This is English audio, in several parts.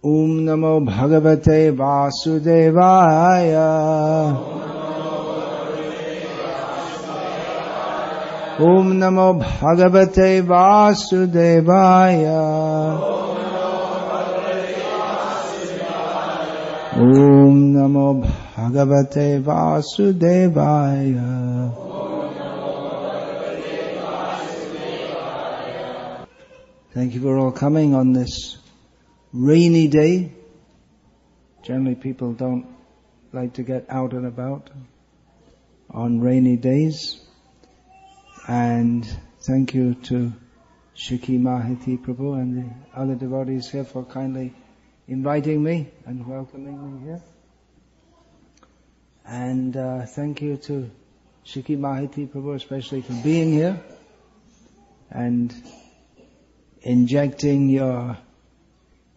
Om Namo Bhagavate Vasudevaya. Om Namo Bhagavate Vasudevaya. Om Namo Bhagavate Vasudevaya. Thank you for all coming on this rainy day. Generally people don't like to get out and about on rainy days. And thank you to Shiki Mahiti Prabhu and the other devotees here for kindly inviting me and welcoming me here. And thank you to Shiki Mahiti Prabhu especially for being here and injecting your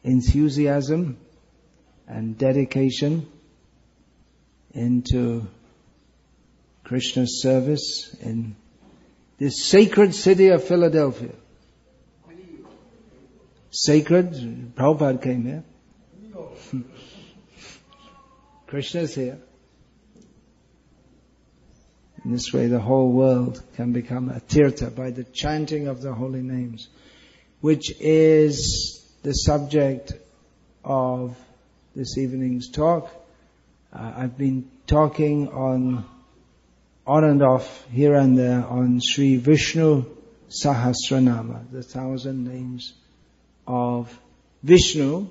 enthusiasm and dedication into Krishna's service in this sacred city of Philadelphia. Sacred, Prabhupada came here. Krishna's here. In this way the whole world can become a tirtha by the chanting of the holy names, which is the subject of this evening's talk. I've been talking on and off, here and there, on Sri Vishnu Sahasranama, the 1,000 names of Vishnu.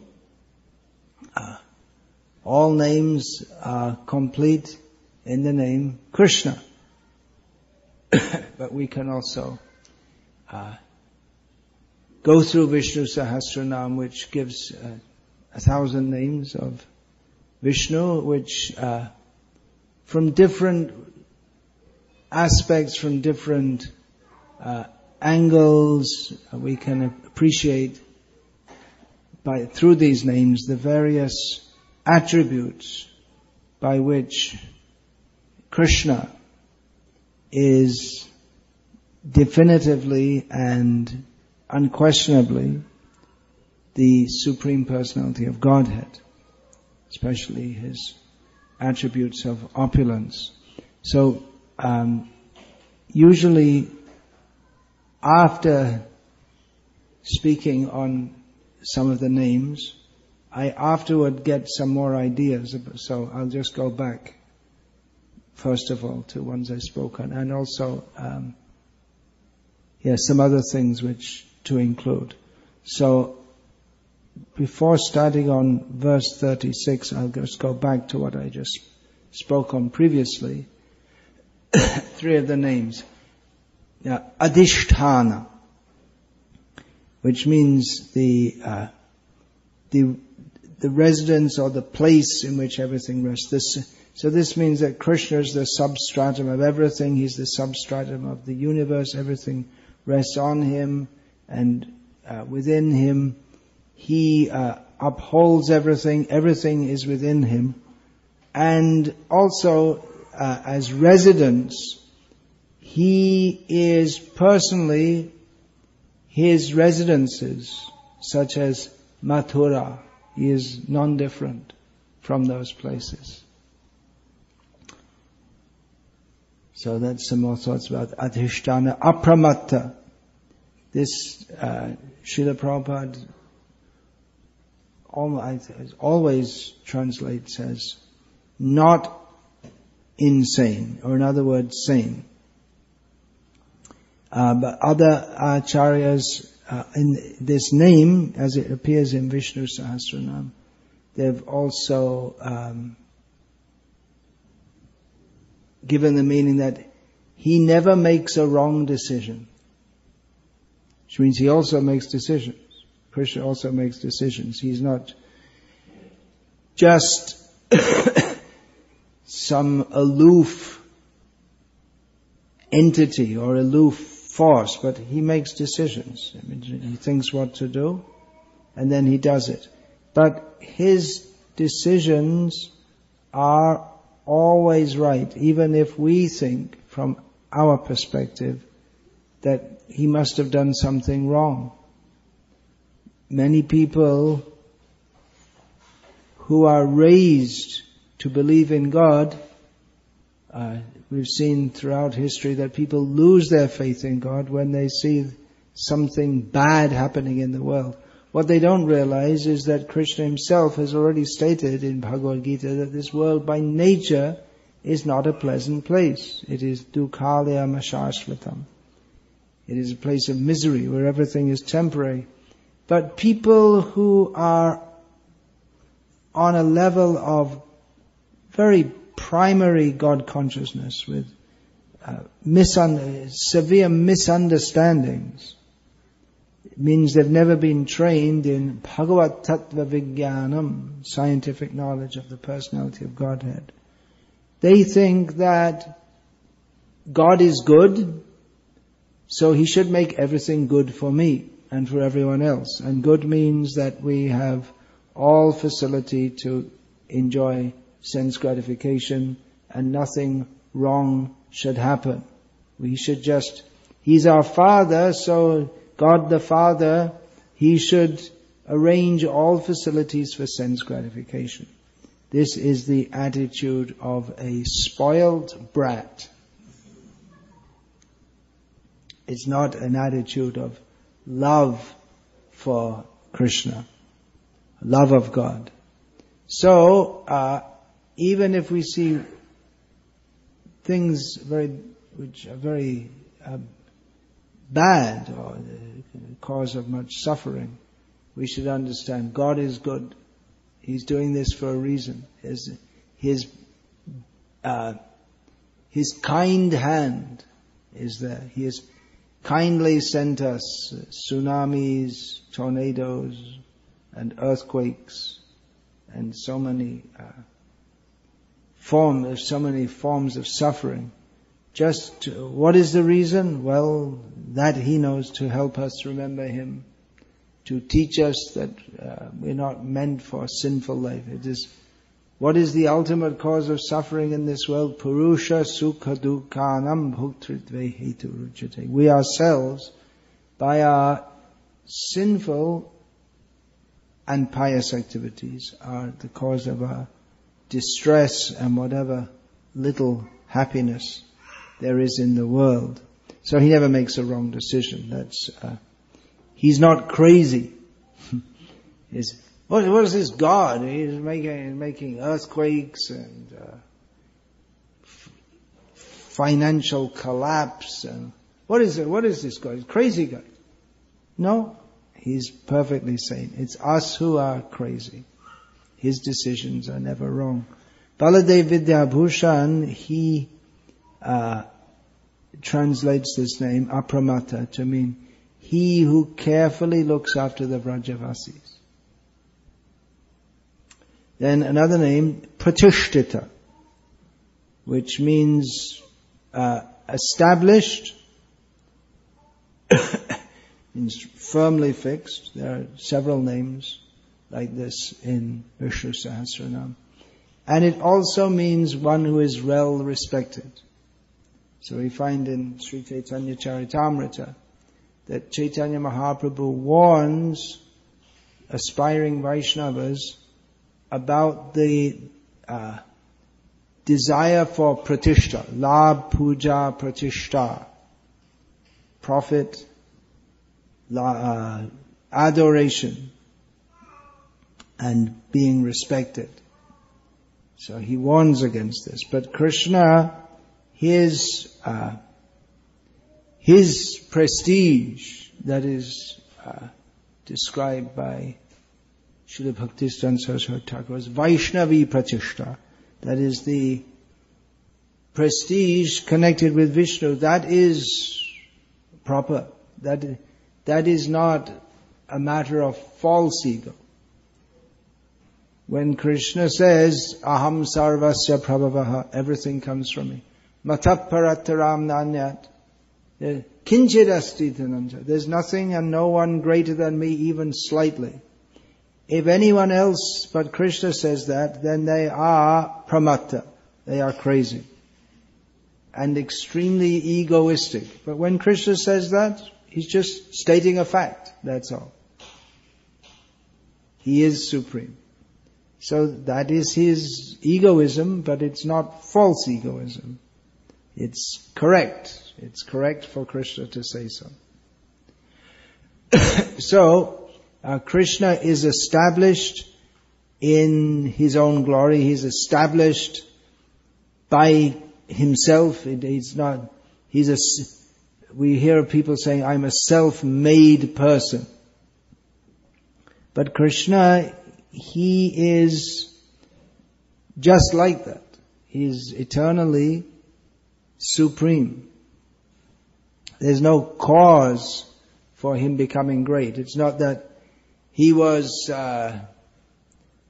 All names are complete in the name Krishna. But we can also go through Vishnu Sahasranam, which gives 1,000 names of Vishnu, which from different aspects, from different angles, we can appreciate through these names the various attributes by which Krishna is definitively and unquestionably the Supreme Personality of Godhead, especially His attributes of opulence. So, usually after speaking on some of the names, I afterward get some more ideas, so I'll just go back first of all to ones I spoke on, and also some other things which to include. So before starting on verse 36, I'll just go back to what I just spoke on previously. 3 of the names. Adhisthana, which means the residence or the place in which everything rests. So this means that Krishna is the substratum of everything. He's the substratum of the universe. Everything rests on Him and within Him. He upholds everything. Everything is within Him. And also, as residence, He is personally His residences, such as Mathura. He is non-different from those places. So that's some more thoughts about Adhisthana. Apramatta. This Srila Prabhupada always translates as not insane, or in other words, sane. But other acharyas, in this name, as it appears in Vishnu Sahasranam, they've also given the meaning that He never makes a wrong decision. Which means He also makes decisions. Krishna also makes decisions. He's not just some aloof entity or aloof force, but He makes decisions. I mean, He thinks what to do, and then He does it. But His decisions are always right, even if we think from our perspective that He must have done something wrong. Many people who are raised to believe in God, we've seen throughout history that people lose their faith in God when they see something bad happening in the world. What they don't realize is that Krishna himself has already stated in Bhagavad Gita that this world by nature is not a pleasant place. It is dukhalayam ashashvatam. It is a place of misery where everything is temporary. But people who are on a level of very primary God consciousness with severe misunderstandings, it means they've never been trained in Bhagavat Tattva Vijnanam, scientific knowledge of the personality of Godhead. They think that God is good, so He should make everything good for me and for everyone else. And good means that we have all facility to enjoy sense gratification and nothing wrong should happen. He's our Father, so God the Father, He should arrange all facilities for sense gratification. This is the attitude of a spoiled brat. It's not an attitude of love for Krishna, love of God. So, even if we see things which are very bad or cause of much suffering, we should understand God is good. He's doing this for a reason. His kind hand is there. He has kindly sent us tsunamis, tornadoes, and earthquakes, and so many forms of suffering. What is the reason? Well, that He knows, to help us remember Him, to teach us that we're not meant for a sinful life. What is the ultimate cause of suffering in this world? Purusha sukha dukhanam bhuktritve hetu ruchate. We ourselves, by our sinful and pious activities, are the cause of our distress and whatever little happiness there is in the world. So He never makes a wrong decision. He's not crazy. What is this God? He's making earthquakes and financial collapse. And what is this God? He's a crazy guy. No, He's perfectly sane. It's us who are crazy. His decisions are never wrong. Baladev Vidyabhushan, he translates this name, Apramata, to mean he who carefully looks after the Vrajavasis. Then another name, Pratishtita, which means established, means firmly fixed. There are several names like this in Vishnu Sahasranama. And it also means one who is well respected. So we find in Sri Chaitanya Charitamrita that Chaitanya Mahaprabhu warns aspiring Vaishnavas about the desire for pratishta, labh, puja, pratishta, profit, adoration, and being respected. So he warns against this. But Krishna, his prestige that is described by Srila Bhaktisiddhanta Saraswati Thakur as Vaishnavi Pratishta. That is the prestige connected with Vishnu. That is proper. That is not a matter of false ego. When Krishna says, Aham sarvasya prabhavaha, everything comes from me. Mataparattaram nanyat. Kinchid asti dhananja. There's nothing and no one greater than me, even slightly. If anyone else but Krishna says that, then they are pramatta. They are crazy. And extremely egoistic. But when Krishna says that, He's just stating a fact. That's all. He is supreme. So that is his egoism, but it's not false egoism. It's correct. It's correct for Krishna to say so. So, Krishna is established in his own glory. He's established by himself. We hear people saying, I'm a self-made person. But Krishna, he is just like that. He is eternally supreme. There's no cause for him becoming great. It's not that he was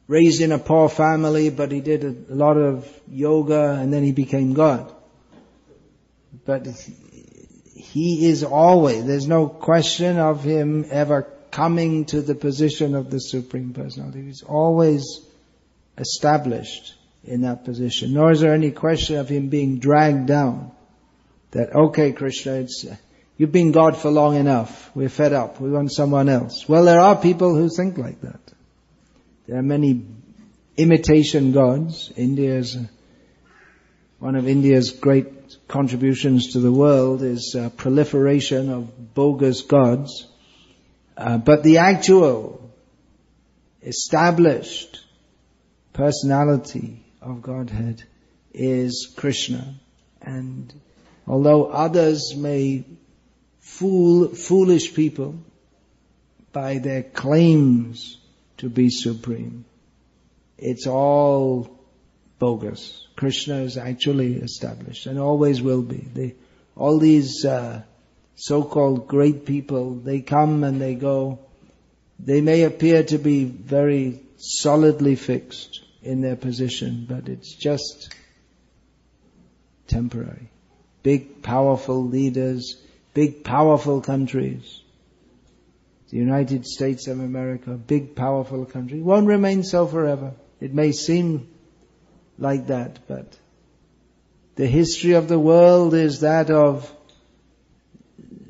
raised in a poor family, but he did a lot of yoga and then he became God. But he is always, there's no question of him ever coming to the position of the Supreme Personality. He's always established in that position. Nor is there any question of him being dragged down. That, okay, Krishna, you've been God for long enough. We're fed up. We want someone else. Well, there are people who think like that. There are many imitation gods. One of India's great contributions to the world is proliferation of bogus gods. But the actual established personality of Godhead is Krishna. And although others may fool foolish people by their claims to be supreme, it's all bogus. Krishna is actually established and always will be. All these so-called great people, they come and they go. They may appear to be very solidly fixed in their position, but it's just temporary. Big, powerful leaders, big, powerful countries. The United States of America, big, powerful country, won't remain so forever. It may seem like that, but the history of the world is that of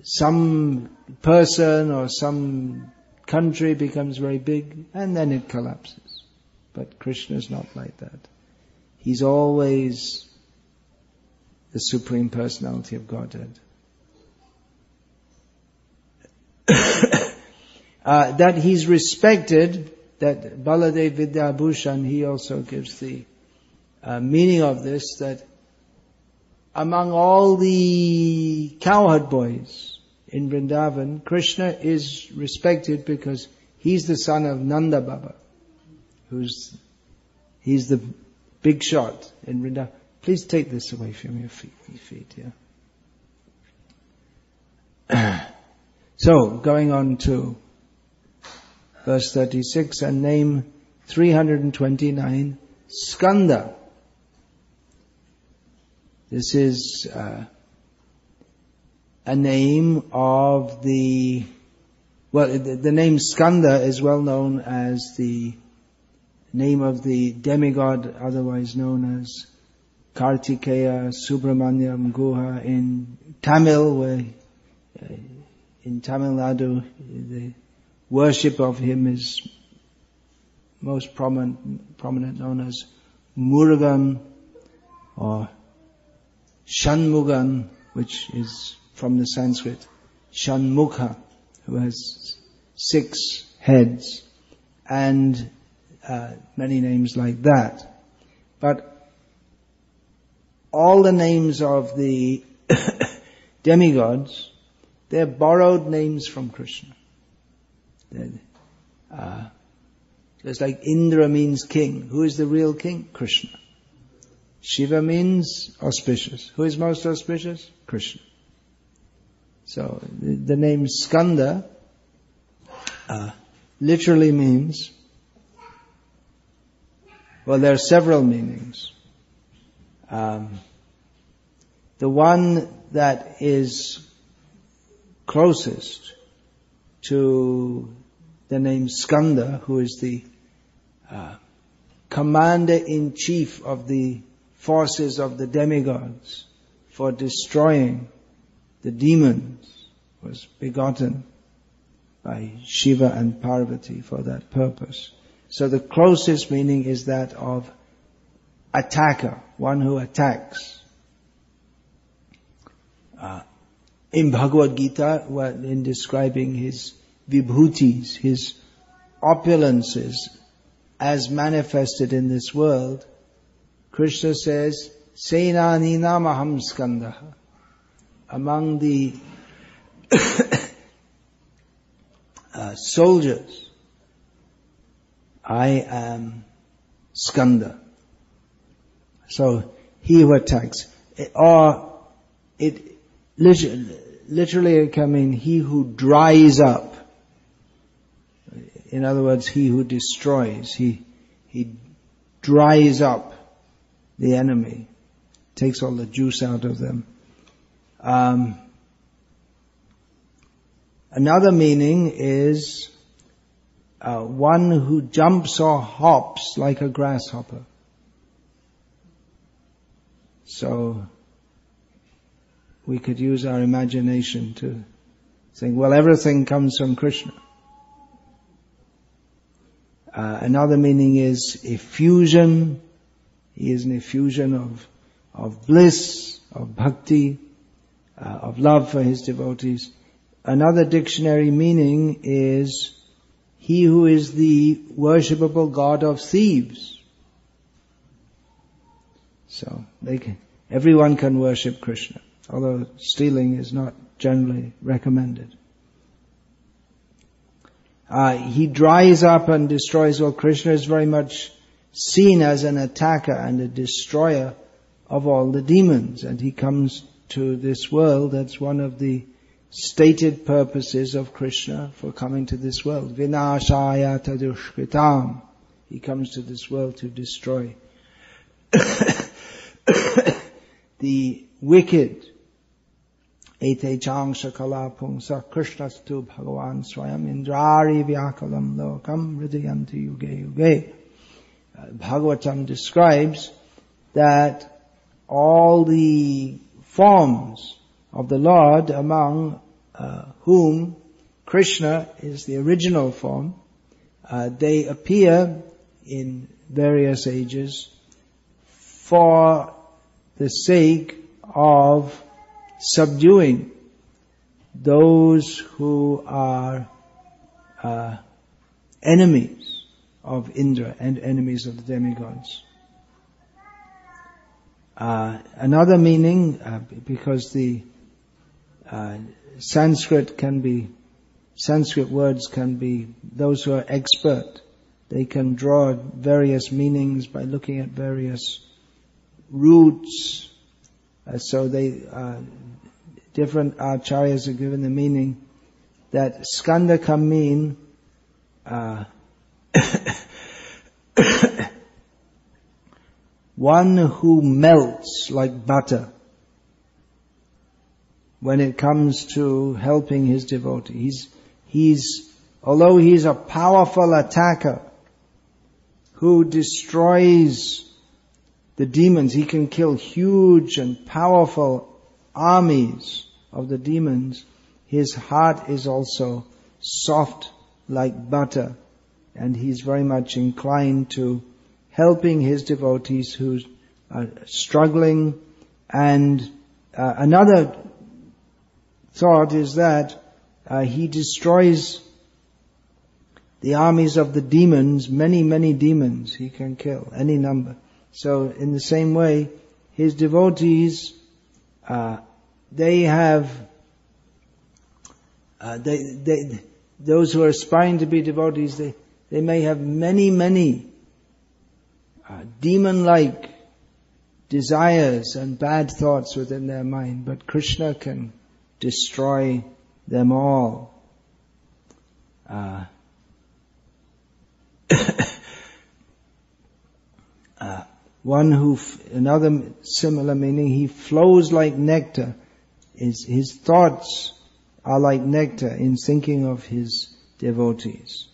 some person or some country becomes very big and then it collapses. But Krishna is not like that. He's always the Supreme Personality of Godhead. That he's respected, that Baladev Vidyabhushan, he also gives the meaning of this, that among all the cowherd boys in Vrindavan, Krishna is respected because he's the son of Nanda Baba, he's the big shot in Vrindavan. Please take this away from your feet, yeah. So, going on to verse 36, and name 329, Skanda. This is a name of the name Skanda is well known as the name of the demigod, otherwise known as Kartikeya Subramanyam Guha in Tamil, where in Tamil Nadu the worship of him is most prominent, known as Murugan or Shanmugan, which is from the Sanskrit Shanmukha, who has 6 heads, and many names like that. But all the names of the demigods, they're borrowed names from Krishna. Just like Indra means king. Who is the real king? Krishna. Shiva means auspicious. Who is most auspicious? Krishna. So the name Skanda literally means, well, there are several meanings. The one that is closest to the name Skanda, who is the commander-in-chief of the forces of the demigods for destroying the demons, was begotten by Shiva and Parvati for that purpose. So the closest meaning is that of attacker, one who attacks. In Bhagavad Gita, in describing his vibhutis, his opulences as manifested in this world, Krishna says, Senaninam aham Skandah. Among the soldiers, I am Skanda. So he who attacks, or it literally it can mean he who dries up. In other words, he who destroys. He dries up the enemy, takes all the juice out of them. Another meaning is one who jumps or hops like a grasshopper. So we could use our imagination to think, well, everything comes from Krishna. Another meaning is effusion. He is an effusion of bliss, of bhakti, of love for his devotees. Another dictionary meaning is he who is the worshipable god of thieves. So everyone can worship Krishna, although stealing is not generally recommended. He dries up and destroys. Well, Krishna is very much seen as an attacker and a destroyer of all the demons, and he comes to this world. That's one of the stated purposes of Krishna for coming to this world. Vinashaya tadushkritam. He comes to this world to destroy the wicked. Ete changsha kala pungsa krishnastu bhagavan swayam indrari vyakalam lokam hridayanti yuge yuge. Bhagavatam describes that all the forms of the Lord, among whom Krishna is the original form, they appear in various ages for the sake of subduing those who are enemies of Indra and enemies of the demigods. Another meaning, because the Sanskrit words can be, those who are expert, they can draw various meanings by looking at various roots. So different acharyas are given the meaning that Skanda can mean one who melts like butter when it comes to helping his devotee. Although he's a powerful attacker who destroys the demons, he can kill huge and powerful armies of the demons. His heart is also soft like butter, and he's very much inclined to helping his devotees who are struggling. And another thought is that he destroys the armies of the demons. Many demons he can kill, any number. So in the same way, his devotees, those who are aspiring to be devotees, they may have many demon-like desires and bad thoughts within their mind, but Krishna can destroy them all. Another similar meaning, he flows like nectar. His thoughts are like nectar in thinking of his devotees.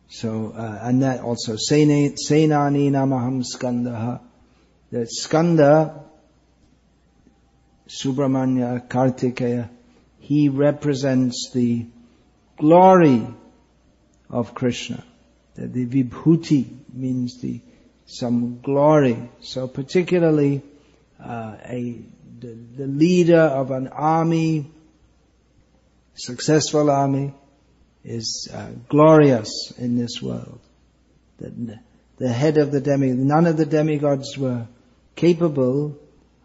So, and that also, Senani namaham Skandah. That Skanda, Subramanya, Kartikeya, he represents the glory of Krishna. The vibhuti means some glory. So particularly the leader of an army, successful army, is glorious in this world. The head of the demigod, none of the demigods were capable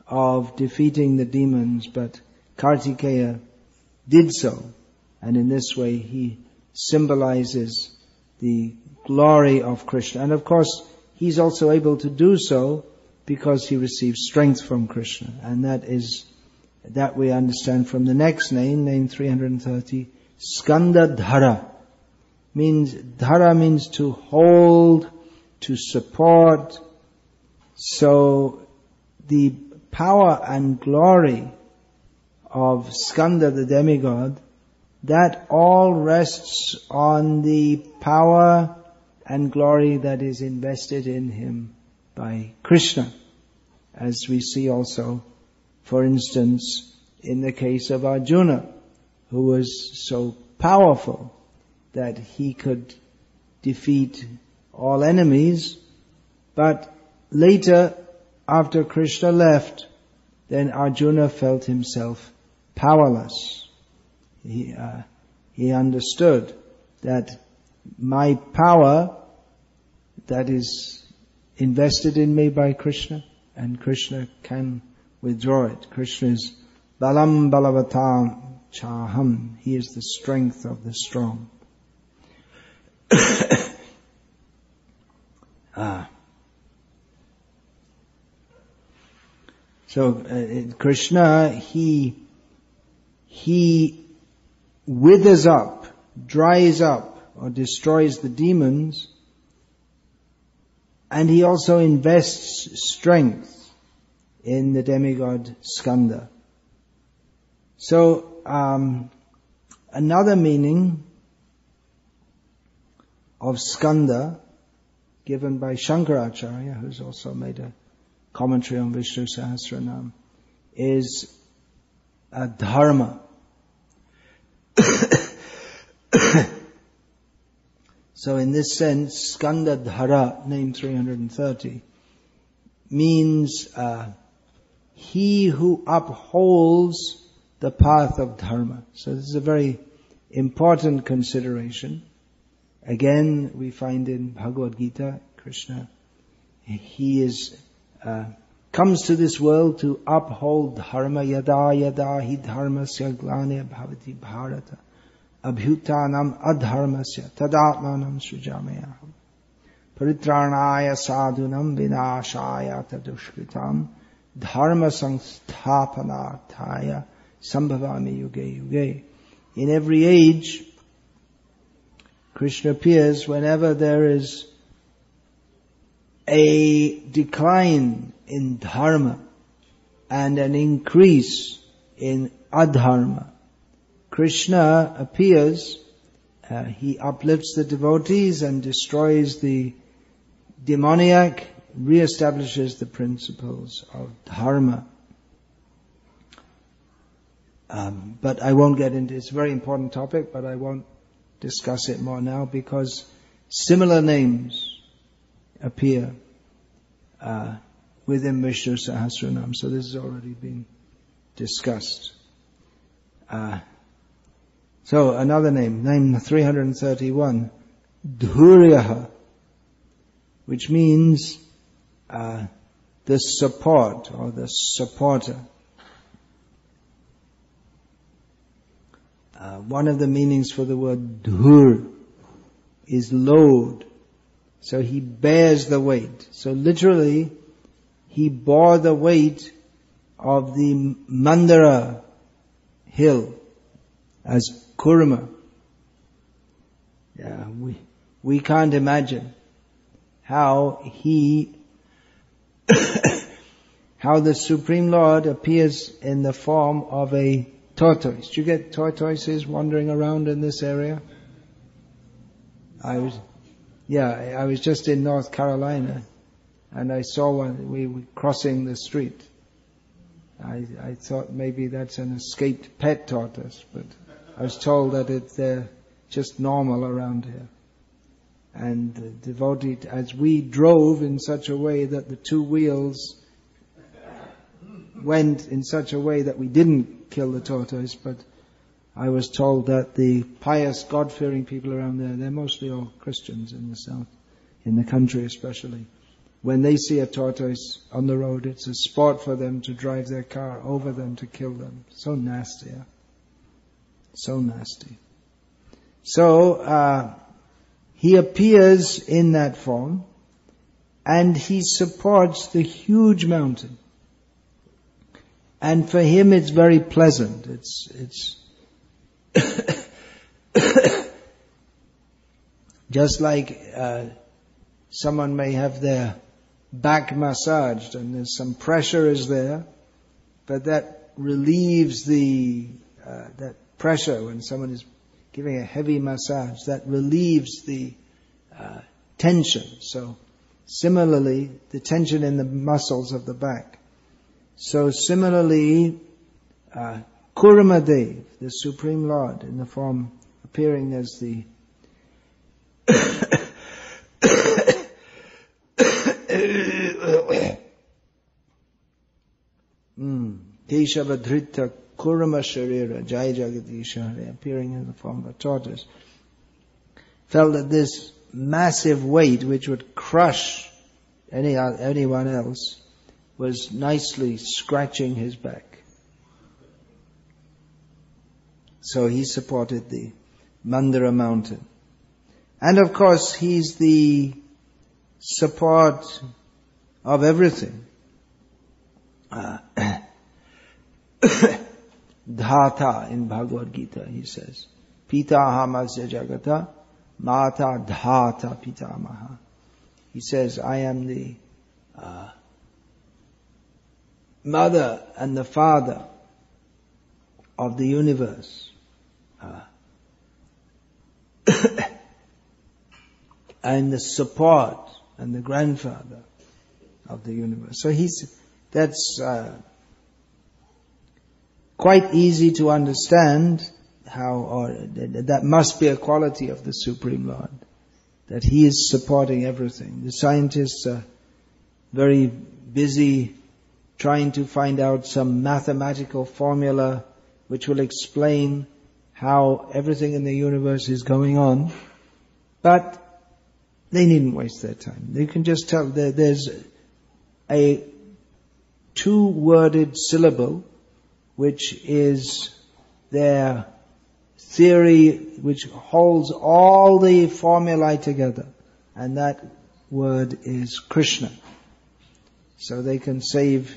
of defeating the demons, but Kartikeya did so. And in this way he symbolizes the glory of Krishna. And of course, he's also able to do so because he receives strength from Krishna. And that we understand from the next name 330, Skanda dharah. Dharah means to hold, to support. So the power and glory of Skanda, the demigod, that all rests on the power and glory that is invested in him by Krishna. As we see also, for instance, in the case of Arjuna, who was so powerful that he could defeat all enemies, but later, after Krishna left, then Arjuna felt himself powerless. He understood that my power that is invested in me by Krishna, and Krishna can withdraw it. Krishna is balam balavatam chaham. He is the strength of the strong. So Krishna, he withers up, dries up, or destroys the demons, and he also invests strength in the demigod Skanda. So another meaning of Skanda, given by Shankaracharya, who's also made a commentary on Vishnu Sahasranama, is a dharma. So in this sense, Skanda dharah, name 330, means he who upholds the path of dharma. So this is a very important consideration. Again, we find in Bhagavad Gita, Krishna, he comes to this world to uphold dharma. Yada yada hi dharmasya glane bhavati bharata abhyutanam adharmasya tadatmanam srijamayaham paritranaya sadhunam vinashaya tadushkritam dharma samsthapanarthaya sambhavami yuge yuge. In every age, Krishna appears whenever there is a decline in dharma and an increase in adharma. Krishna appears, he uplifts the devotees and destroys the demoniac, reestablishes the principles of dharma. But I won't get into it. It's a very important topic, but I won't discuss it more now because similar names appear within Vishnu Sahasranama. So this has already been discussed. So another name 331, Dhuryah, which means the support or the supporter. One of the meanings for the word dhur is load. So he bears the weight. So literally, he bore the weight of the Mandara hill as Kurma. Yeah, we can't imagine how how the Supreme Lord appears in the form of a tortoise. Do you get tortoises wandering around in this area? I was just in North Carolina and I saw one. We were crossing the street. I thought maybe that's an escaped pet tortoise, but I was told that they're just normal around here. And the devotee, as we drove in such a way that the two wheels went in such a way that we didn't kill the tortoise, but I was told that the pious, God-fearing people around there, they're mostly all Christians in the south, in the country especially. When they see a tortoise on the road, it's a sport for them to drive their car over them to kill them. So nasty, yeah? So nasty. So, he appears in that form, and he supports the huge mountain. And for him it's very pleasant. It's just like someone may have their back massaged and there's some pressure is there, but that relieves that pressure when someone is giving a heavy massage, that relieves the tension. So similarly, the tension in the muscles of the back. So similarly, Kurmadev, the Supreme Lord, in the form appearing as the Keshavadhrita Kurma Sharira Jai Jagadisha, appearing in the form of a tortoise, felt that this massive weight which would crush anyone else was nicely scratching his back. So he supported the Mandara mountain. And of course he's the support of everything. Dhata in Bhagavad Gita, he says, Pita hamasya jagata, mata dhata pitamaha. He says, I am the mother and the father of the universe. I am the support and the grandfather of the universe. So that's quite easy to understand that must be a quality of the Supreme Lord, that He is supporting everything. The scientists are very busy trying to find out some mathematical formula which will explain how everything in the universe is going on, but they needn't waste their time. They can just tell there's a two-worded syllable which is their theory, which holds all the formulae together, and that word is Krishna. So they can save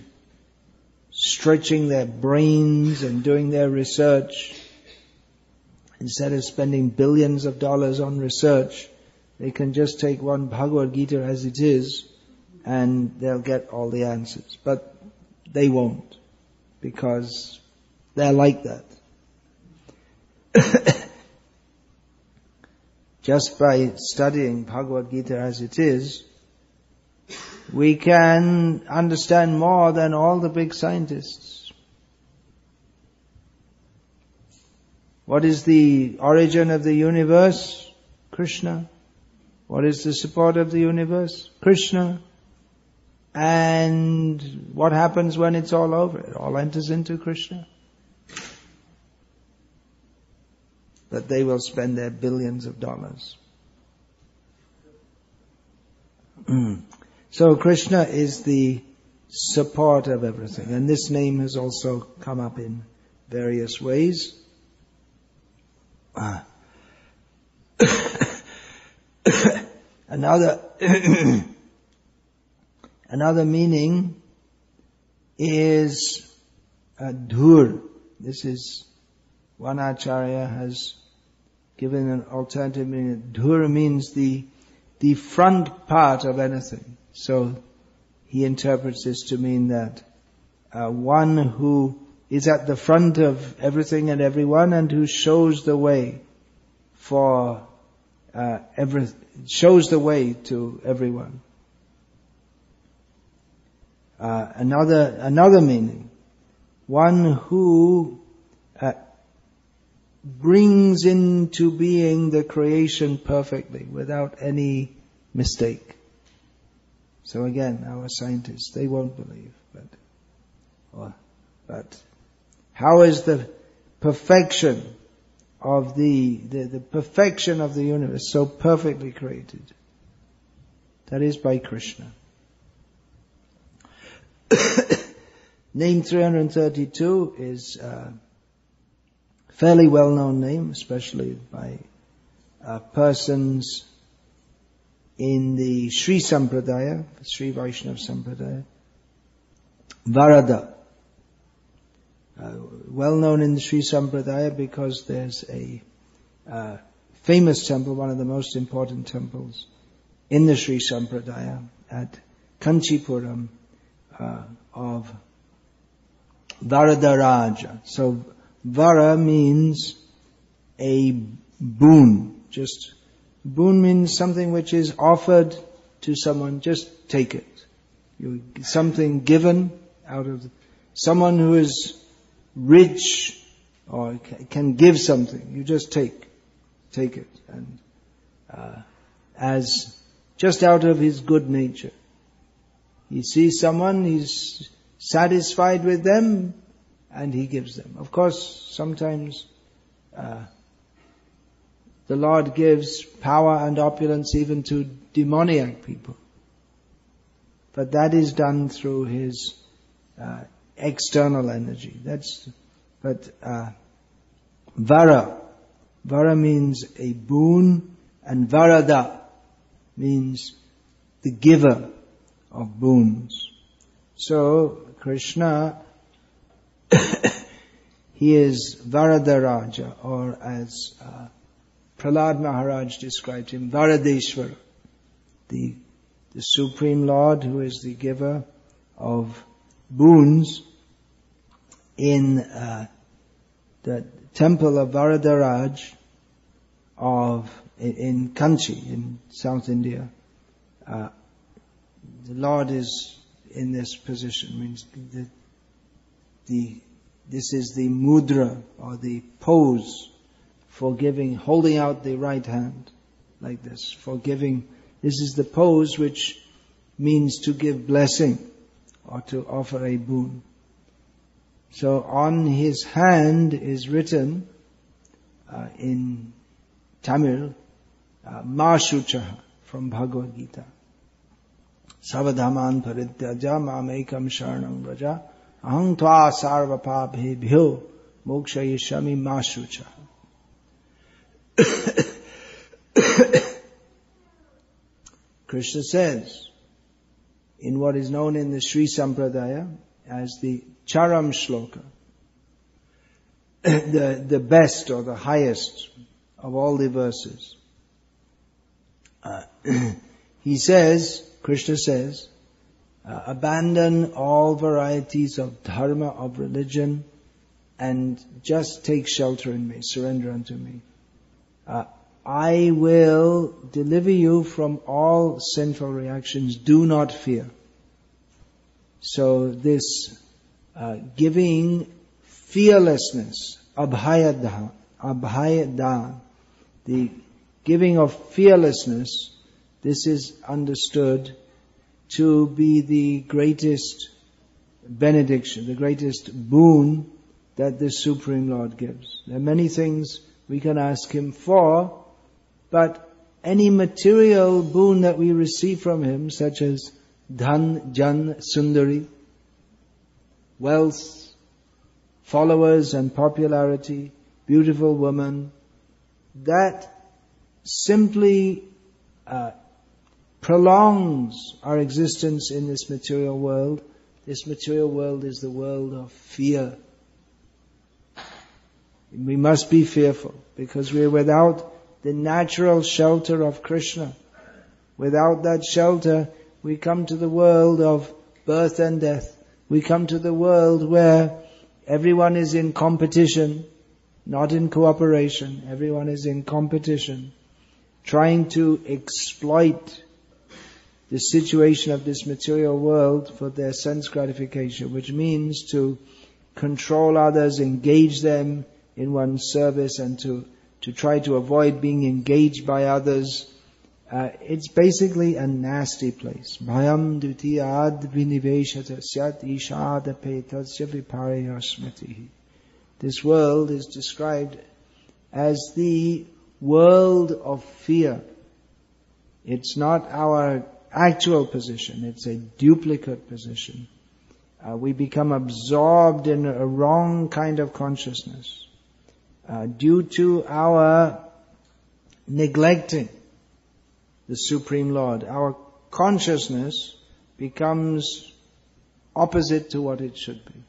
stretching their brains and doing their research. Instead of spending billions of dollars on research, they can just take one Bhagavad Gita as it is, and they'll get all the answers. But they won't, because they're like that. Just by studying Bhagavad Gita as it is, we can understand more than all the big scientists. What is the origin of the universe? Krishna. What is the support of the universe? Krishna. And what happens when it's all over? It all enters into Krishna. But they will spend their billions of dollars. So Krishna is the support of everything. And this name has also come up in various ways. Another meaning is dhur. This is one acharya has given an alternative meaning. Dhur means the front part of anything. So he interprets this to mean that one who is at the front of everything and everyone, and who shows the way for shows the way to everyone. Another meaning, one who brings into being the creation perfectly, without any mistake. So again, our scientists, they won't believe, but how is the perfection of the perfection of the universe so perfectly created? That is by Krishna. Name 332 is a fairly well-known name, especially by persons in the Sri Sampradaya, Sri Vaishnava Sampradaya. Varadah. Well known in the Sri Sampradaya because there's a famous temple, one of the most important temples in the Sri Sampradaya at Kanchipuram of Varadah Raja. So Vara means a boon. Just boon means something which is offered to someone. Just take it. Something given out of someone who is rich or can give something. You just take it, and as just out of his good nature. He sees someone, he's satisfied with them, and he gives them. Of course, sometimes the Lord gives power and opulence even to demoniac people. But that is done through his external energy. Vara means a boon, and Varadah means the giver of boons. So Krishna, he is Varadah Raja, or as Prahlad Maharaj described him, Varadeshwara, the Supreme Lord who is the giver of boons. In the temple of Varadaraj in Kanchi in South India, the Lord is in this position. Means this is the mudra, or the pose for giving, holding out the right hand like this, for giving. This is the pose which means to give blessing or to offer a boon. So on his hand is written in Tamil, Ma Shuchaha from Bhagavad Gita. Savadhaman parityaja mamekam sharanam vraja aham tva sarva papebhyo mokshayishami ma shuchaha. Krishna says, in what is known in the Sri Sampradaya as the Charam Shloka, the best or the highest of all the verses. He says, Krishna says, abandon all varieties of dharma, of religion, and just take shelter in me, surrender unto me. I will deliver you from all sinful reactions. Do not fear. So this giving fearlessness, abhayada, the giving of fearlessness, this is understood to be the greatest benediction, the greatest boon that the Supreme Lord gives. There are many things we can ask Him for, but any material boon that we receive from Him, such as dhan, jan, sundari, wealth, followers and popularity, beautiful woman, that simply prolongs our existence in this material world. This material world is the world of fear. We must be fearful because we are without the natural shelter of Krishna. Without that shelter, we come to the world of birth and death. We come to the world where everyone is in competition, not in cooperation. Everyone is in competition, trying to exploit the situation of this material world for their sense gratification, which means to control others, engage them in one's service and to try to avoid being engaged by others. It's basically a nasty place. Bhayam dutiyad viniveshata syat ishadapetasya viparaya smritihi. This world is described as the world of fear. It's not our actual position, it's a duplicate position. We become absorbed in a wrong kind of consciousness due to our neglecting the Supreme Lord. Our consciousness becomes opposite to what it should be.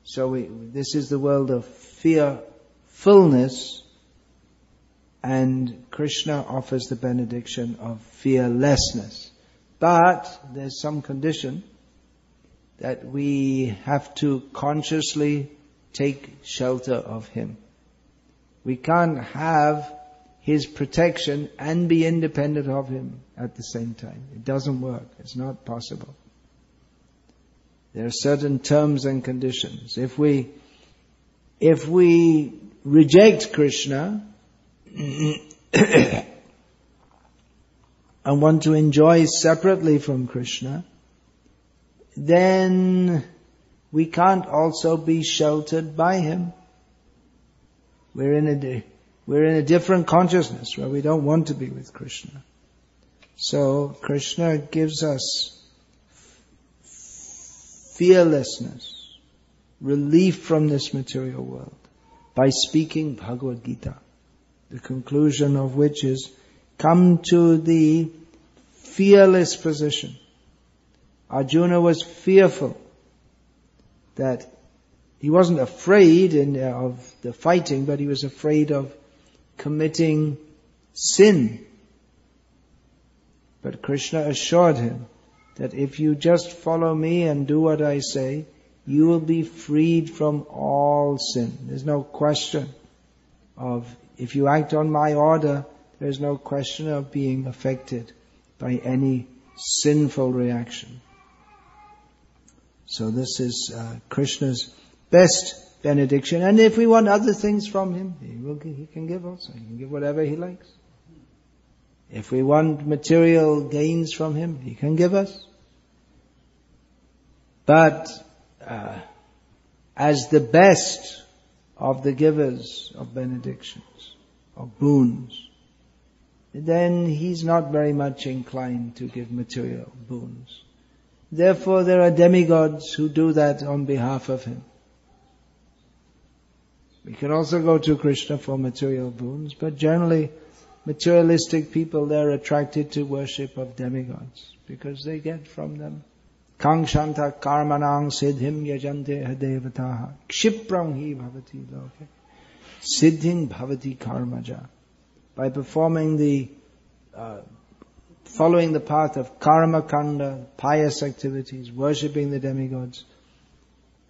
So this is the world of fearfulness, and Krishna offers the benediction of fearlessness. But there's some condition that we have to consciously take shelter of Him. We can't have His protection and be independent of Him at the same time. It doesn't work. It's not possible. There are certain terms and conditions. If we reject Krishna and want to enjoy separately from Krishna, then we can't also be sheltered by Him. We're in a different consciousness where we don't want to be with Krishna. So Krishna gives us fearlessness, relief from this material world by speaking Bhagavad Gita, the conclusion of which is, come to the fearless position. Arjuna was fearful that he wasn't afraid of the fighting, but he was afraid of committing sin. But Krishna assured him that if you just follow me and do what I say, you will be freed from all sin. There's no question of, if you act on my order, there's no question of being affected by any sinful reaction. So this is Krishna's best benediction. And if we want other things from Him, He can give also. He can give whatever He likes. If we want material gains from Him, He can give us. But as the best of the givers of benedictions, of boons, then He's not very much inclined to give material boons. Therefore there are demigods who do that on behalf of Him. We can also go to Krishna for material boons, but generally materialistic people, they're attracted to worship of demigods because they get from them Kangshanta karmanang siddhim yajante hadevataha kshipram hi bhavati loke siddhin bhavati karmaja. By performing following the path of karma kanda, pious activities, worshipping the demigods,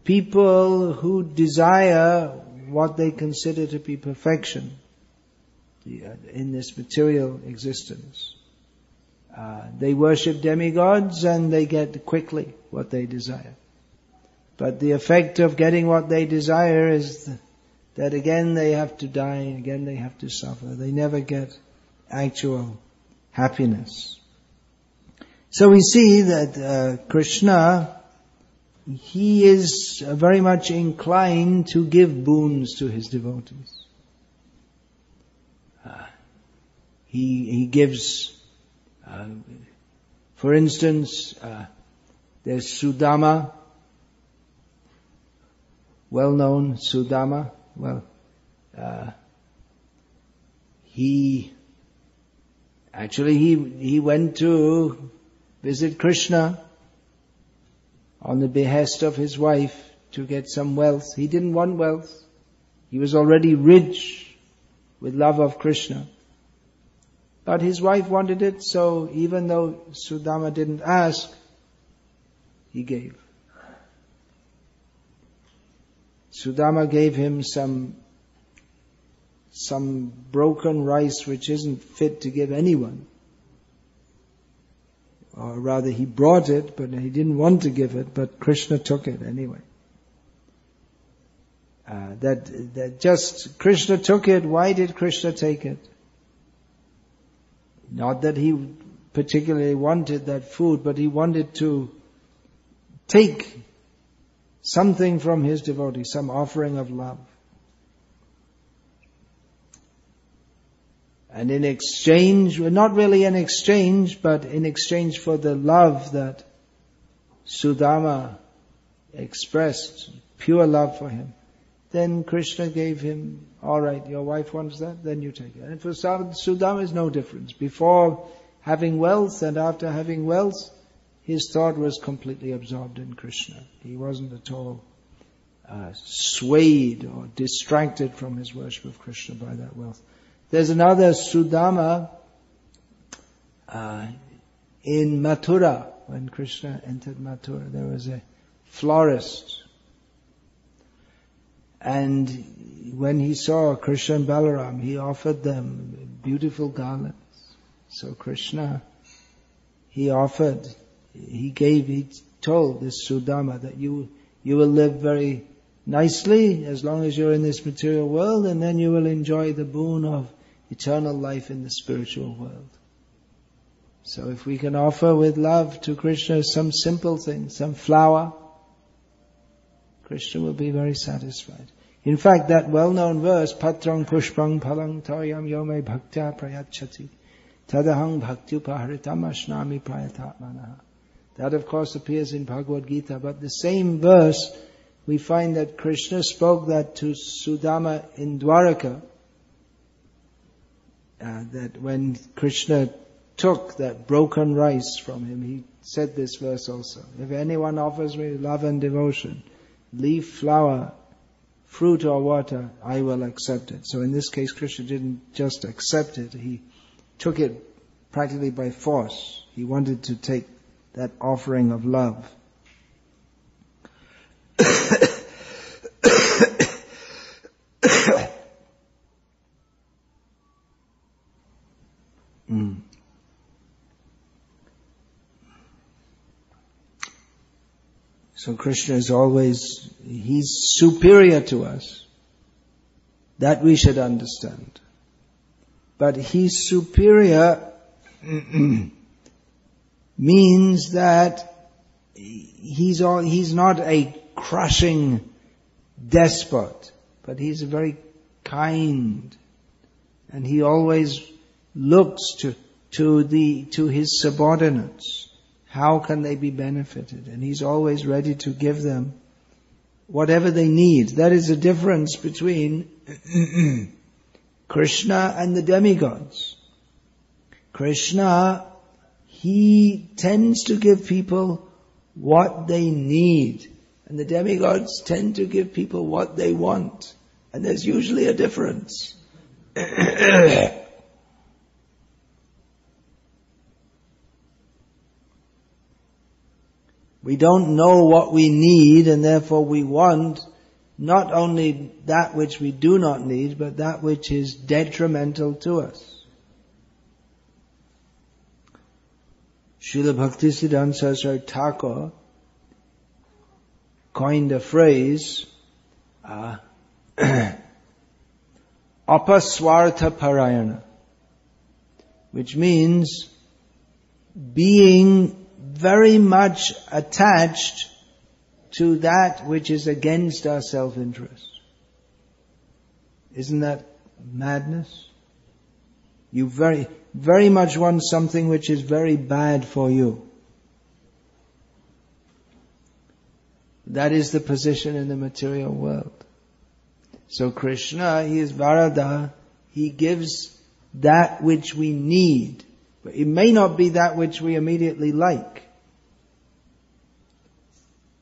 people who desire what they consider to be perfection in this material existence, they worship demigods and they get quickly what they desire. But the effect of getting what they desire is that again they have to die, again they have to suffer. They never get actual happiness. So we see that Krishna, He is very much inclined to give boons to His devotees. He gives, for instance, there's Sudama, well-known Sudama. Well, he went to visit Krishna on the behest of his wife to get some wealth. He didn't want wealth. He was already rich with love of Krishna. But his wife wanted it, so even though Sudama didn't ask, he gave. Sudama gave him some broken rice which isn't fit to give anyone. Or rather, he brought it, but he didn't want to give it, but Krishna took it anyway. that just Krishna took it. Why did Krishna take it? Not that he particularly wanted that food, but he wanted to take something from his devotee, some offering of love. And in exchange, well, not really in exchange, but in exchange for the love that Sudama expressed, pure love for him, then Krishna gave him, all right, your wife wants that, then you take it. And for Sudama is no difference. Before having wealth and after having wealth, his thought was completely absorbed in Krishna. He wasn't at all swayed or distracted from his worship of Krishna by that wealth. There's another Sudama in Mathura. When Krishna entered Mathura, there was a florist. And when he saw Krishna and Balaram, he offered them beautiful garlands. So Krishna, he told this Sudama that you will live very nicely as long as you're in this material world, and then you will enjoy the boon of eternal life in the spiritual world. So if we can offer with love to Krishna some simple thing, some flower, Krishna will be very satisfied. In fact, that well-known verse, Patrang Pushpang Palang Toyam Yome Bhaktya Prayachati Tadahang Bhaktyupaharitam Ashnami Prayatatmanaha. That of course appears in Bhagavad Gita, but the same verse, we find that Krishna spoke that to Sudama in Dwaraka, that when Krishna took that broken rice from him, he said this verse also. If anyone offers me love and devotion, leaf, flower, fruit or water, I will accept it. So in this case, Krishna didn't just accept it, he took it practically by force. He wanted to take that offering of love. So Krishna is always, he's superior to us. That we should understand. But he's superior means that he's not a crushing despot, but he's very kind, and he always looks to his subordinates. How can they be benefited? And he's always ready to give them whatever they need. That is the difference between Krishna and the demigods. Krishna, he tends to give people what they need. And the demigods tend to give people what they want. And there's usually a difference. We don't know what we need, and therefore we want not only that which we do not need, but that which is detrimental to us. Srila Bhaktisiddhanta Saraswati Thakur coined a phrase, apaswartha parayana, which means being very much attached to that which is against our self-interest. Isn't that madness? You very, very much want something which is very bad for you. That is the position in the material world. So Krishna, he is Varadah, he gives that which we need. But it may not be that which we immediately like.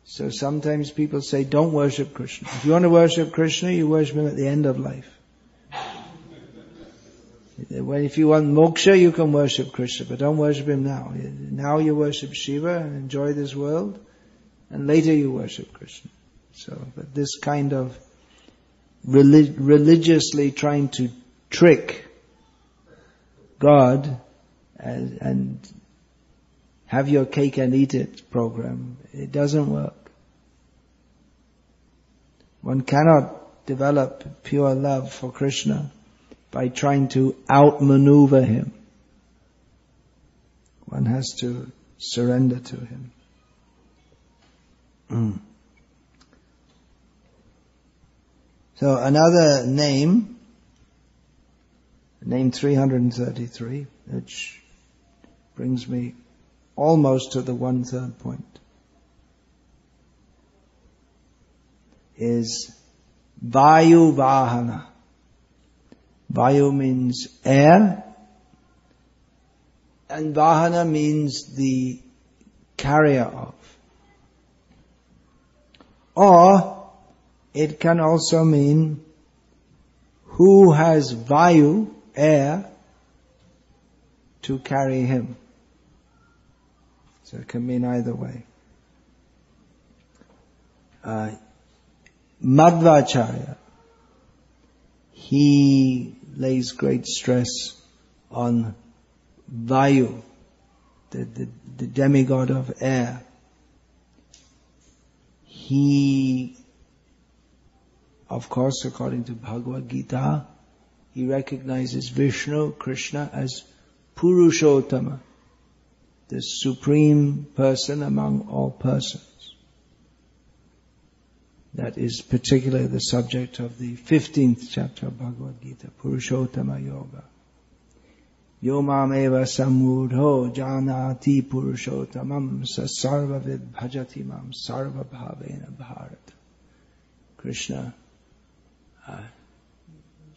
So sometimes people say, don't worship Krishna. If you want to worship Krishna, you worship him at the end of life. If you want moksha, you can worship Krishna, but don't worship him now. Now you worship Shiva and enjoy this world, and later you worship Krishna. So, but this kind of religiously trying to trick God and have your cake and eat it program, it doesn't work. One cannot develop pure love for Krishna by trying to outmaneuver him. One has to surrender to him. So another name 333, which brings me almost to the 1/3 point, is Vayu vahanah. Vayu means air, and vahana means the carrier of. Or it can also mean who has Vayu, air, to carry him. So it can mean either way. Madhvacharya, he lays great stress on Vayu, the demigod of air. He, of course, according to Bhagavad Gita, he recognizes Vishnu, Krishna, as Purushottama, the supreme person among all persons. That is particularly the subject of the 15th chapter of Bhagavad Gita, Purushottama Yoga. Yo mam eva samudho janati purushottamam sa sarvavid bhajati mam sarva bhavena bharata. Krishna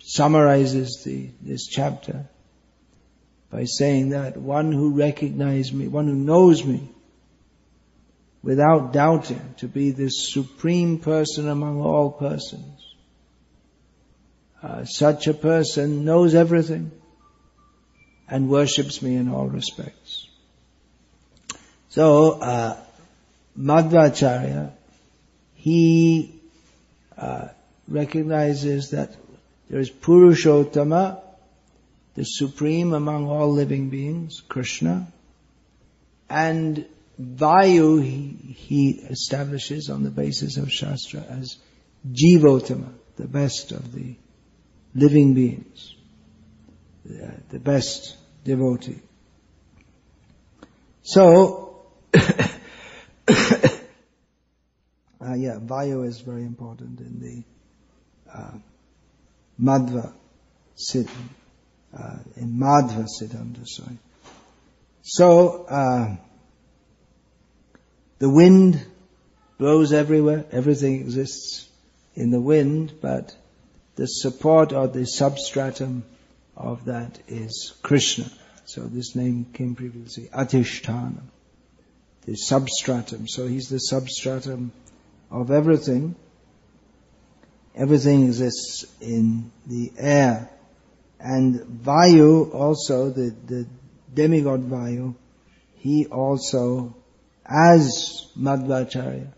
summarizes this chapter by saying that one who recognizes me, one who knows me, without doubting to be this supreme person among all persons, such a person knows everything and worships me in all respects. So, Madhvacharya, he recognizes that there is Purushottama, the supreme among all living beings, Krishna, and Vayu he establishes on the basis of Shastra as Jivottama, the best of the living beings, the best devotee. So, Vayu is very important in the Madhva Siddhanta, in Madhva Siddhanta, sorry. So, the wind blows everywhere, everything exists in the wind, but the support or the substratum of that is Krishna. So this name came previously, Adhisthana, the substratum. So he's the substratum of everything. Everything exists in the air. And Vayu also, the demigod Vayu, he also, as Madhvacharya,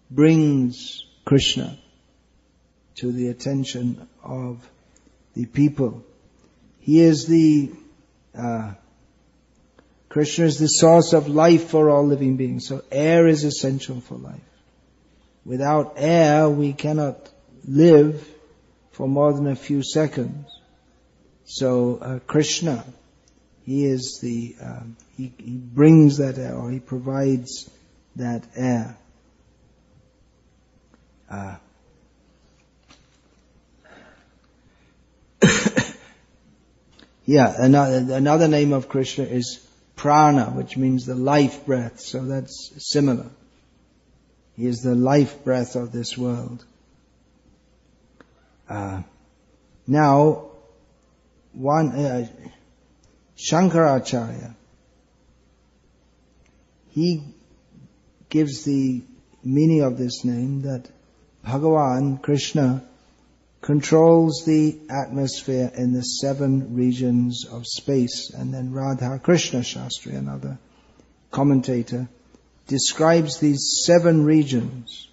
brings Krishna to the attention of the people. He is Krishna is the source of life for all living beings. So air is essential for life. Without air, we cannot live for more than a few seconds. So Krishna, he is he brings that air, or he provides that air. Another name of Krishna is Prana, which means the life breath. So that's similar. He is the life breath of this world. Now, Shankaracharya, he gives the meaning of this name that Bhagavan, Krishna, controls the atmosphere in the 7 regions of space. And then Radha Krishna Shastri, another commentator, describes these 7 regions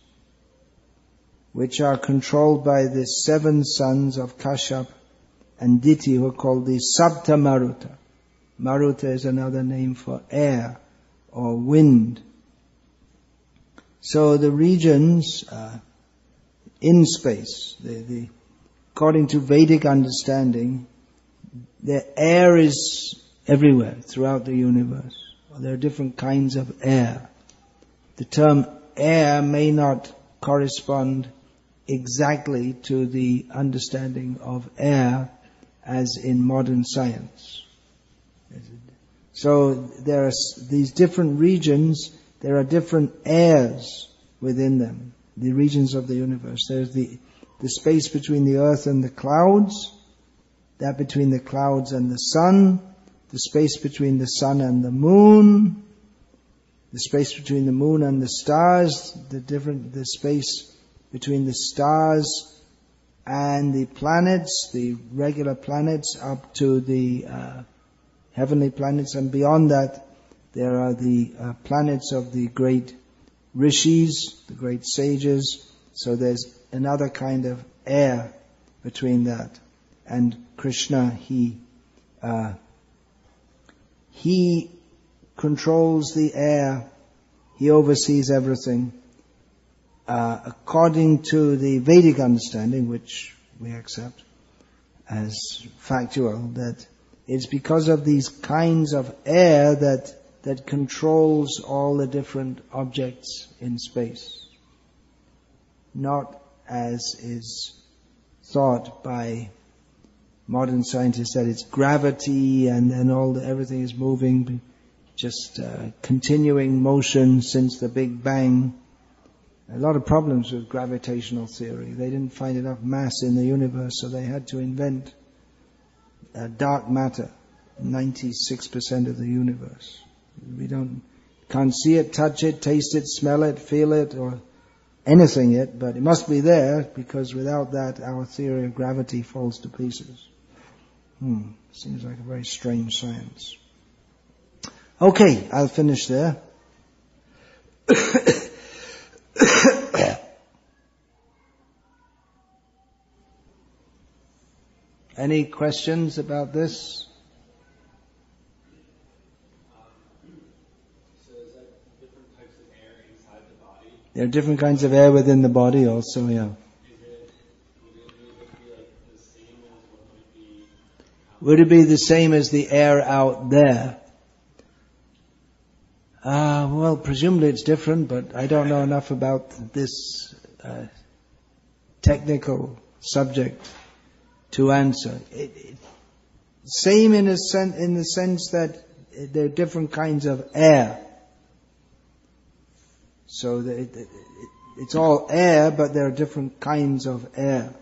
which are controlled by the 7 sons of Kashyap and Diti, who are called the Sapta Maruta. Maruta is another name for air or wind. So the regions in space. According to Vedic understanding, the air is everywhere throughout the universe. There are different kinds of air. The term air may not correspond exactly to the understanding of air as in modern science. So there are these different regions, there are different airs within them, the regions of the universe. There's the space between the earth and the clouds, that between the clouds and the sun, the space between the sun and the moon, the space between the moon and the stars, the space between the stars and the planets, the regular planets, up to the heavenly planets, and beyond that there are the planets of the great rishis, the great sages. So there's another kind of air between that. And Krishna, he controls the air, he oversees everything. According to the Vedic understanding, which we accept as factual, that it's because of these kinds of air that controls all the different objects in space. Not as is thought by modern scientists that it's gravity and then everything is moving, just continuing motion since the Big Bang. A lot of problems with gravitational theory. They didn't find enough mass in the universe, so they had to invent dark matter, 96% of the universe. We can't see it, touch it, taste it, smell it, feel it, or anything yet, but it must be there, because without that our theory of gravity falls to pieces. Seems like a very strange science. Okay, I'll finish there. Any questions about this? So is that different types of air inside the body? There are different kinds of air within the body also, yeah. Would it be the same as the air out there? Well, presumably it's different, but I don't know enough about this technical subject to answer. Same in the sense that there are different kinds of air. So it's all air, but there are different kinds of air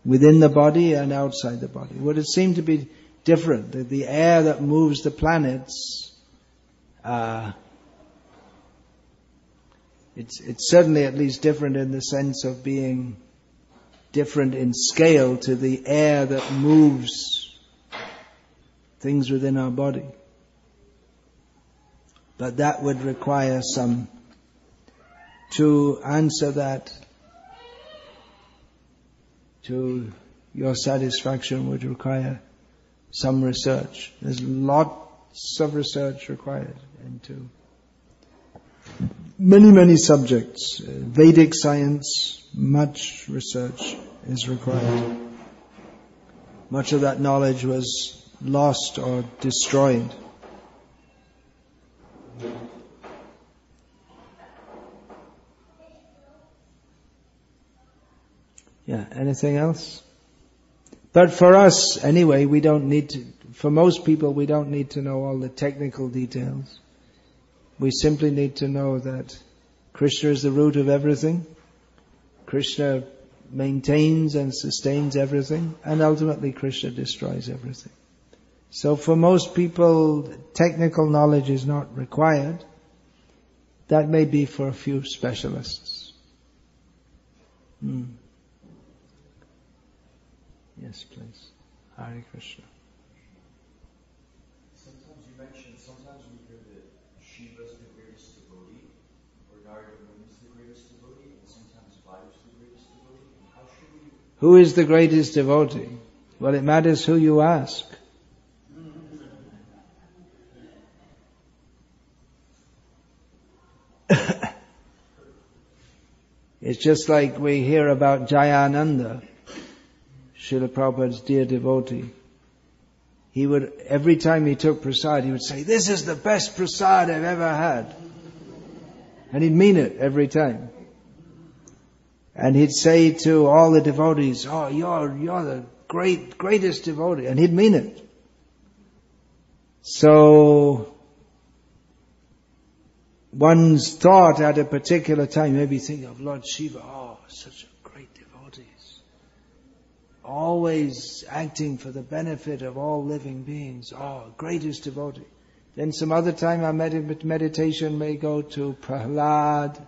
within the body and outside the body. Would it seem to be different? The air that moves the planets, it's certainly at least different in the sense of being different in scale to the air that moves things within our body. But that would require to answer that to your satisfaction would require some research. There's lots of research required into many subjects. Vedic science, much research is required. Much of that knowledge was lost or destroyed. Yeah, anything else? But for us, anyway, for most people, we don't need to know all the technical details. We simply need to know that Krishna is the root of everything. Krishna maintains and sustains everything, and ultimately Krishna destroys everything. So for most people, technical knowledge is not required. That may be for a few specialists. Yes, please. Hare Krishna. Sometimes you mentioned, sometimes we hear that Shiva is the greatest devotee, or Narada is the greatest devotee, and sometimes Vayu is the greatest devotee. And how should we... Who is the greatest devotee? Well, it matters who you ask. It's just like we hear about Jayananda, Srila Prabhupada's dear devotee. He would, every time he took prasad, he would say, "This is the best prasad I've ever had." And he'd mean it every time. And he'd say to all the devotees, "Oh, you're the greatest devotee." And he'd mean it. So, one's thought at a particular time, maybe think of Lord Shiva, "Oh, such a great devotee. Always acting for the benefit of all living beings. Oh, greatest devotee." Then some other time our meditation may go to Prahlad.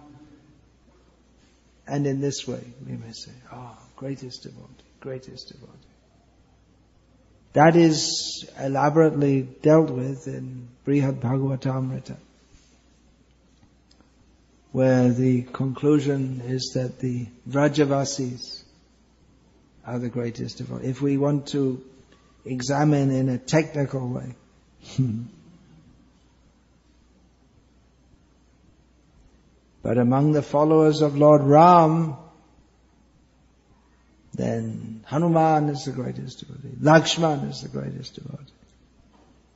And in this way, we may say, "Oh, greatest devotee, greatest devotee." That is elaborately dealt with in Brihad Bhagavatamrita, where the conclusion is that the Vrajavasis are the greatest devotees. If we want to examine in a technical way, but among the followers of Lord Ram, then Hanuman is the greatest devotee. Lakshman is the greatest devotee.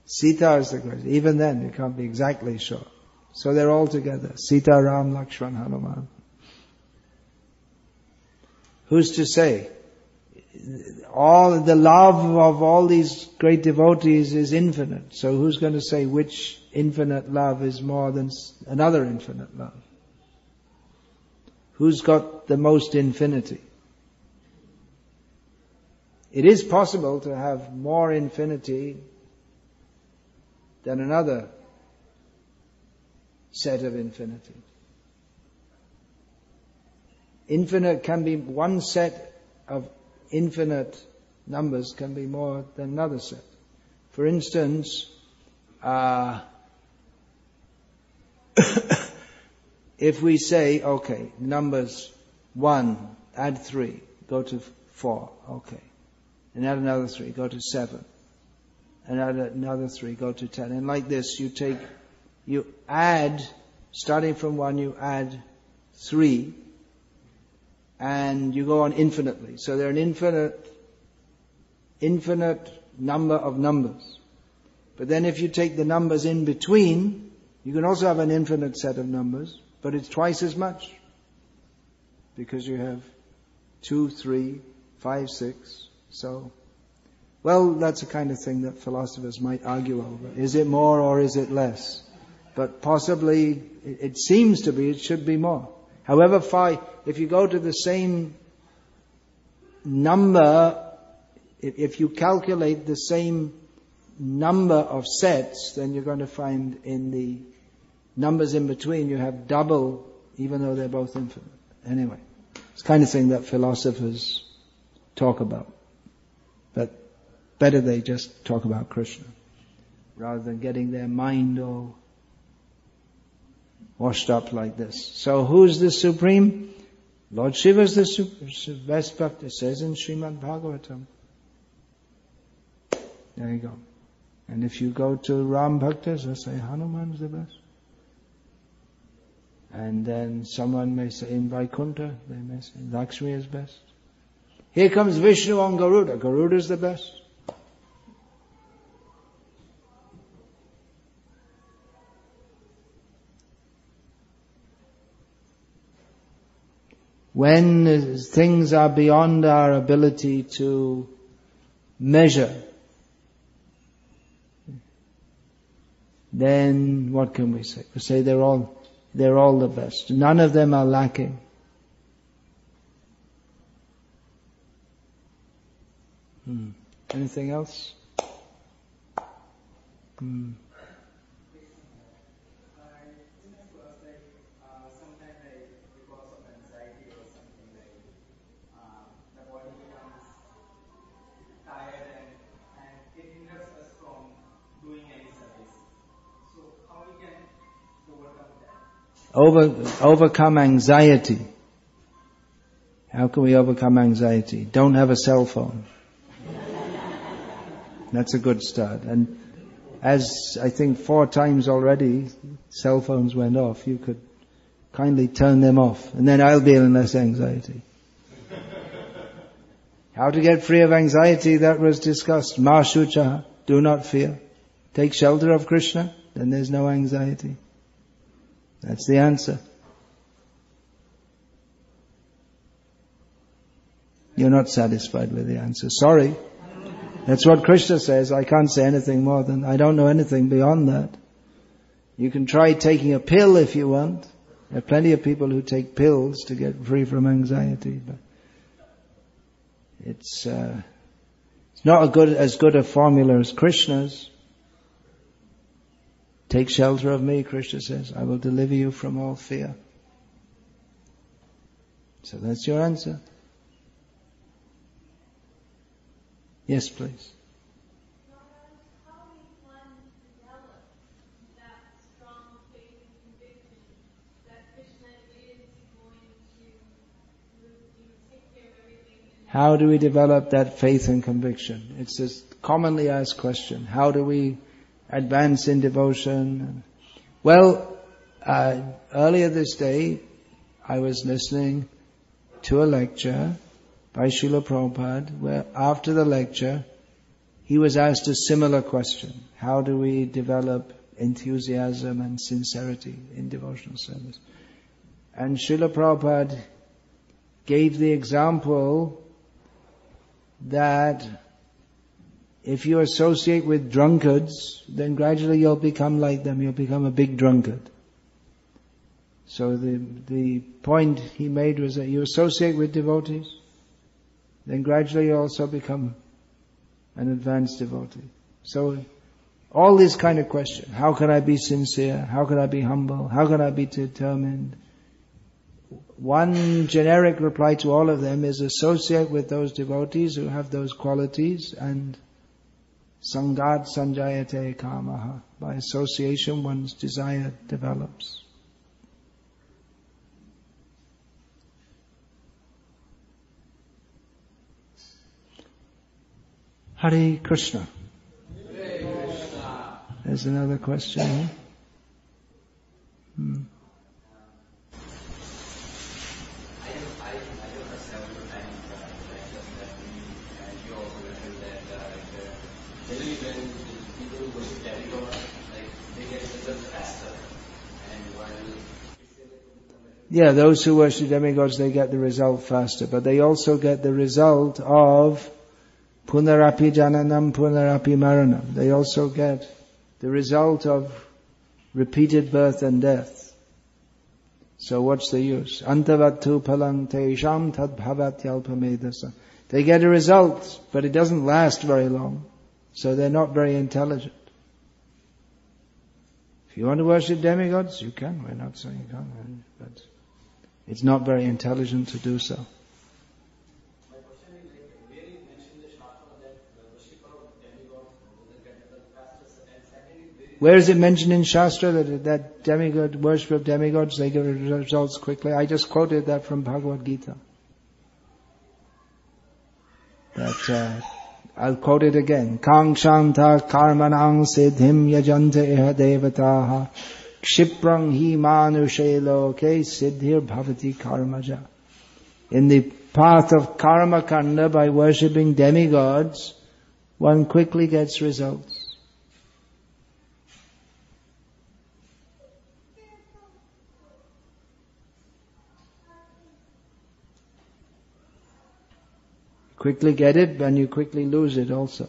Sita is the greatest. Even then, you can't be exactly sure. So they're all together. Sita, Ram, Lakshman, Hanuman. Who's to say? All the love of all these great devotees is infinite. So who's going to say which infinite love is more than another infinite love? Who's got the most infinity? It is possible to have more infinity than another set of infinity. Infinite can be, one set of infinite numbers can be more than another set. For instance, if we say, okay, numbers 1, add 3, go to 4, okay. And add another 3, go to 7. And add another 3, go to 10. And like this, you add, starting from 1, you add 3, and you go on infinitely. So there are an infinite number of numbers. But then if you take the numbers in between, you can also have an infinite set of numbers, but it's twice as much. Because you have 2, 3, 5, 6, so... Well, that's the kind of thing that philosophers might argue over. Is it more or is it less? But possibly, it seems to be, it should be more. However, if you go to the same number, if you calculate the same number of sets, then you're going to find in the numbers in between you have double, even though they're both infinite. Anyway, it's the kind of thing that philosophers talk about. But better they just talk about Krishna, rather than getting their mind all washed up like this. So who's the supreme? Lord Shiva is the best Bhakti. It says in Srimad Bhagavatam. There you go. And if you go to Ram Bhaktas, they'll say Hanuman's the best. And then someone may say in Vaikuntha, they may say Lakshmi is best. Here comes Vishnu on Garuda. Garuda is the best. When things are beyond our ability to measure, then what can we say? We say they're all the best. None of them are lacking. Anything else? Overcome anxiety. How can we overcome anxiety? Don't have a cell phone. That's a good start. And as I think 4 times already cell phones went off, you could kindly turn them off, and then I'll be in less anxiety. How to get free of anxiety, that was discussed. Ma shucha, do not fear. Take shelter of Krishna, then there's no anxiety. That's the answer. You're not satisfied with the answer. Sorry. That's what Krishna says. I can't say anything more than, I don't know anything beyond that. You can try taking a pill if you want. There are plenty of people who take pills to get free from anxiety, but it's not as good a formula as Krishna's. Take shelter of me, Krishna says. I will deliver you from all fear. So that's your answer. Yes, please. How we can develop that strong faith and conviction that Krishna is going to take care of everything. How do we develop that faith and conviction? It's a commonly asked question. How do we advance in devotion? Well, earlier this day, I was listening to a lecture by Srila Prabhupada, where after the lecture, he was asked a similar question. How do we develop enthusiasm and sincerity in devotional service? And Srila Prabhupada gave the example that if you associate with drunkards, then gradually you'll become like them, you'll become a big drunkard. So the point he made was that you associate with devotees, then gradually you also become an advanced devotee. So all these kind of questions. How can I be sincere? How can I be humble? How can I be determined? One generic reply to all of them is associate with those devotees who have those qualities, and sangat sanjayate kamaha. By association one's desire develops. Hare Krishna. There's another question here. I don't have several times that you also mentioned that generally when people who worship demigods, they get results faster, and while those who worship demigods, they get the result faster, but they also get the result of punarapi jananam, punarapi maranam. They also get the result of repeated birth and death. So what's the use? Antavattu palang teisham tad bhavatyalpamedasa. They get a result, but it doesn't last very long. So they're not very intelligent. If you want to worship demigods, you can. We're not saying you can't, but it's not very intelligent to do so. Where is it mentioned in Shastra that demigod, worship of demigods, they get results quickly? I just quoted that from Bhagavad Gita. I'll quote it again. Kangshanta karmanang siddhim yajanta iha devataha kshiprang hi manushe loke siddhir bhavati karmaja. In the path of karma kanda, by worshipping demigods, one quickly gets results. Quickly get it, and you quickly lose it also.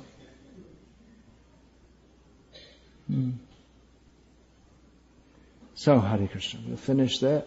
So, Hare Krishna. We'll finish there.